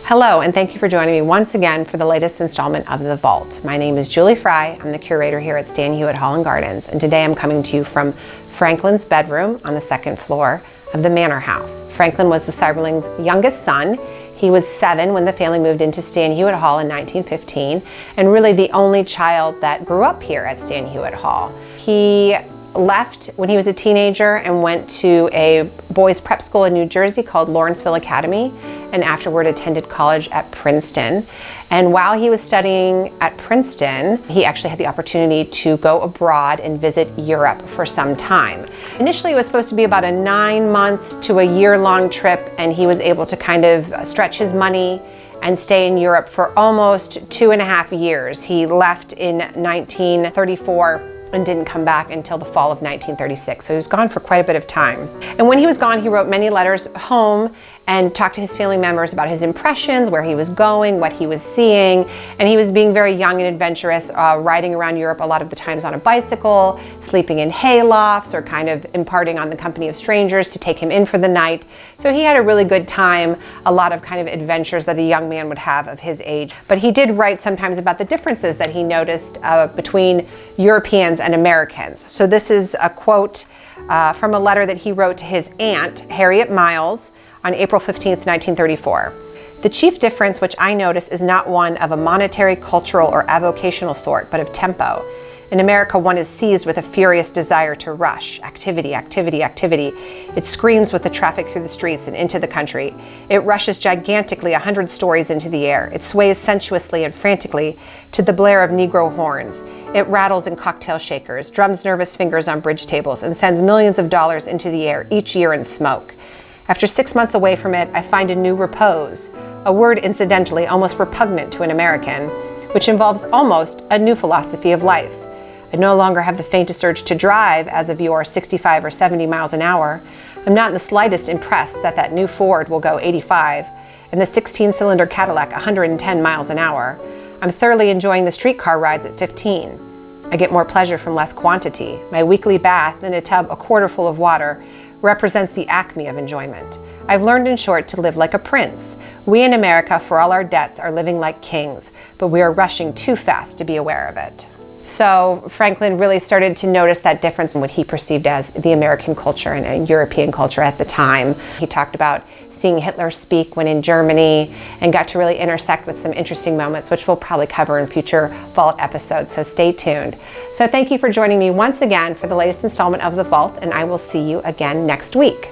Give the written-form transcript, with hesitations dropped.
Hello, and thank you for joining me once again for the latest installment of The Vault. My name is Julie Fry. I'm the curator here at Stan Hywet Hall and Gardens, and today I'm coming to you from Franklin's bedroom on the second floor of the manor house. Franklin was the Seiberling's youngest son. He was 7 when the family moved into Stan Hywet Hall in 1915, and really the only child that grew up here at Stan Hywet Hall. He left when he was a teenager and went to a boys' prep school in New Jersey called Lawrenceville Academy, and afterward attended college at Princeton. And while he was studying at Princeton, he actually had the opportunity to go abroad and visit Europe for some time. Initially, it was supposed to be about a 9-month to a year-long trip, and he was able to kind of stretch his money and stay in Europe for almost 2.5 years. He left in 1934 and didn't come back until the fall of 1936. So he was gone for quite a bit of time. And when he was gone, he wrote many letters home and talked to his family members about his impressions, where he was going, what he was seeing. And he was being very young and adventurous, riding around Europe a lot of the times on a bicycle, sleeping in hay lofts, or kind of imparting on the company of strangers to take him in for the night. So he had a really good time, a lot of kind of adventures that a young man would have of his age. But he did write sometimes about the differences that he noticed between Europeans and Americans. So this is a quote from a letter that he wrote to his aunt, Harriet Miles, on April 15th, 1934. The chief difference which I notice is not one of a monetary, cultural, or avocational sort, but of tempo. In America, one is seized with a furious desire to rush. Activity, activity, activity. It screams with the traffic through the streets and into the country. It rushes gigantically 100 stories into the air. It sways sensuously and frantically to the blare of Negro horns. It rattles in cocktail shakers, drums nervous fingers on bridge tables, and sends millions of dollars into the air each year in smoke. After 6 months away from it, I find a new repose, a word incidentally almost repugnant to an American, which involves almost a new philosophy of life. I no longer have the faintest urge to drive as of yore 65 or 70 miles an hour. I'm not in the slightest impressed that that new Ford will go 85 and the 16-cylinder Cadillac 110 miles an hour. I'm thoroughly enjoying the streetcar rides at 15. I get more pleasure from less quantity. My weekly bath in a tub a quarter full of water represents the acme of enjoyment. I've learned, in short, to live like a prince. We in America, for all our debts, are living like kings, but we are rushing too fast to be aware of it. So Franklin really started to notice that difference in what he perceived as the American culture and European culture at the time. He talked about seeing Hitler speak when in Germany and got to really intersect with some interesting moments, which we'll probably cover in future Vault episodes, so stay tuned. So thank you for joining me once again for the latest installment of The Vault, and I will see you again next week.